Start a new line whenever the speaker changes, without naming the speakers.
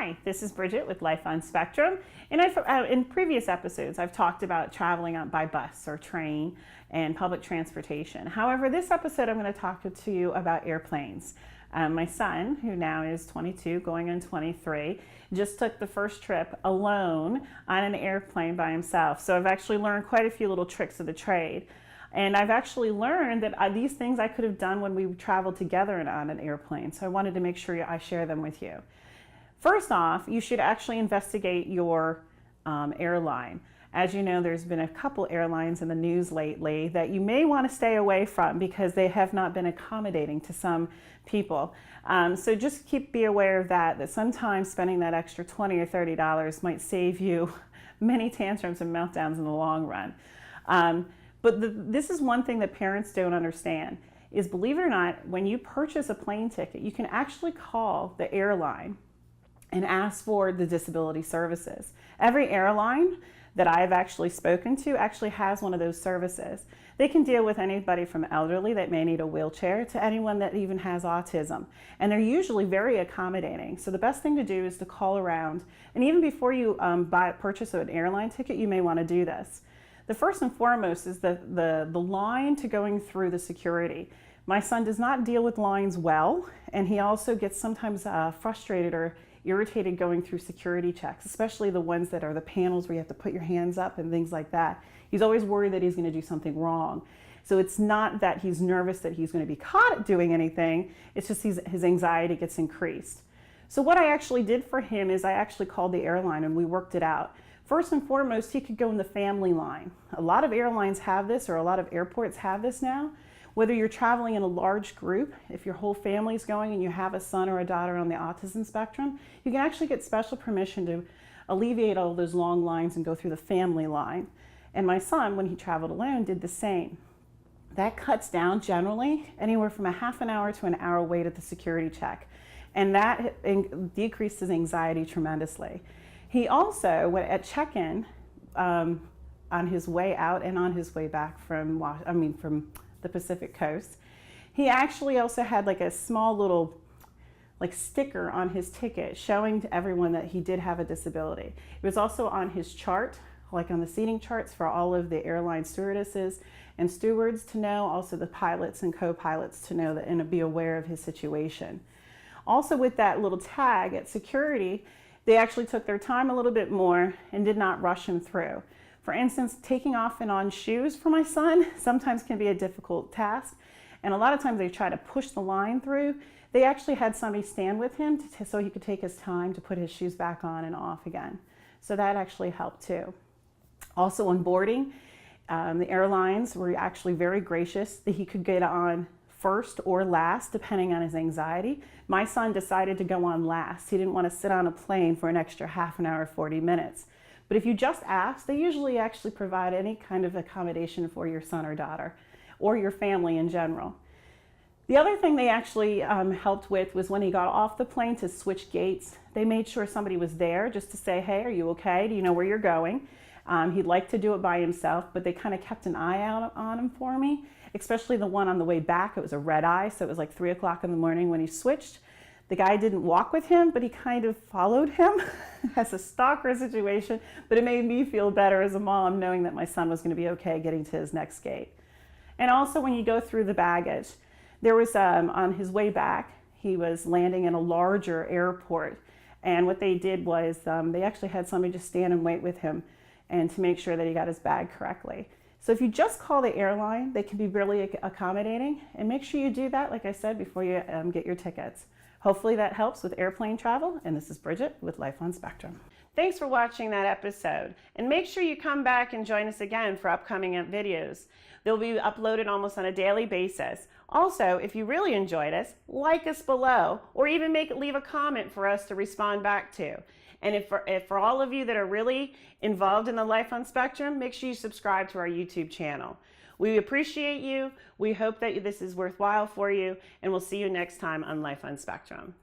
Hi, this is Bridget with Life on Spectrum, and in previous episodes I've talked about traveling by bus or train and public transportation. However, this episode I'm going to talk to you about airplanes. My son, who now is 22 going on 23, just took the first trip alone on an airplane by himself. So I've actually learned quite a few little tricks of the trade. And I've actually learned that these things I could have done when we traveled together on an airplane. So I wanted to make sure I share them with you. First off, you should actually investigate your airline. As you know, there's been a couple airlines in the news lately that you may want to stay away from because they have not been accommodating to some people. So just be aware of that sometimes spending that extra $20 or $30 might save you many tantrums and meltdowns in the long run. But this is one thing that parents don't understand is, believe it or not, when you purchase a plane ticket, you can actually call the airline and ask for the disability services. Every airline that I've actually spoken to actually has one of those services. They can deal with anybody from elderly that may need a wheelchair to anyone that even has autism. And they're usually very accommodating. So the best thing to do is to call around. And even before you purchase an airline ticket, you may want to do this. The first and foremost is the line to going through the security. My son does not deal with lines well, and he also gets sometimes frustrated or irritated going through security checks, especially the ones that are the panels where you have to put your hands up and things like that. He's always worried that he's going to do something wrong. So it's not that he's nervous that he's going to be caught doing anything, it's just his anxiety gets increased. So what I actually did for him is I actually called the airline and we worked it out. First and foremost, he could go in the family line. A lot of airlines have this, or a lot of airports have this now. Whether you're traveling in a large group, if your whole family's going and you have a son or a daughter on the autism spectrum, you can actually get special permission to alleviate all those long lines and go through the family line. And my son, when he traveled alone, did the same. That cuts down generally anywhere from a half an hour to an hour wait at the security check. And that decreases anxiety tremendously. He also, at check-in, on his way out and on his way back from the Pacific Coast, he actually also had like a small little sticker on his ticket showing to everyone that he did have a disability. It was also on his chart, like on the seating charts for all of the airline stewardesses and stewards to know, also the pilots and co-pilots to know that and to be aware of his situation. Also with that little tag at security, they actually took their time a little bit more and did not rush him through. For instance, taking off and on shoes for my son sometimes can be a difficult task. And a lot of times they try to push the line through. They actually had somebody stand with him so he could take his time to put his shoes back on and off again. So that actually helped too. Also on boarding, the airlines were actually very gracious that he could get on first or last, depending on his anxiety. My son decided to go on last. He didn't want to sit on a plane for an extra half an hour, 40 minutes. But if you just ask, they usually actually provide any kind of accommodation for your son or daughter, or your family in general. The other thing they actually helped with was when he got off the plane to switch gates, they made sure somebody was there just to say, hey, are you okay? Do you know where you're going? He'd like to do it by himself, but they kind of kept an eye out on him for me, especially the one on the way back. It was a red eye, so it was like 3 o'clock in the morning when he switched. The guy didn't walk with him, but he kind of followed him as a stalker situation, but it made me feel better as a mom knowing that my son was going to be okay getting to his next gate. And also when you go through the baggage, there was, on his way back, he was landing in a larger airport, and what they did was they actually had somebody just stand and wait with him and to make sure that he got his bag correctly. So if you just call the airline, they can be really accommodating, and make sure you do that, like I said, before you get your tickets. Hopefully that helps with airplane travel, and this is Bridget with Life on Spectrum. Thanks for watching that episode, and make sure you come back and join us again for upcoming videos. They'll be uploaded almost on a daily basis. Also, if you really enjoyed us, like us below, or even leave a comment for us to respond back to. And if for all of you that are really involved in the Life on Spectrum, make sure you subscribe to our YouTube channel. We appreciate you. We hope that this is worthwhile for you, and we'll see you next time on Life on Spectrum.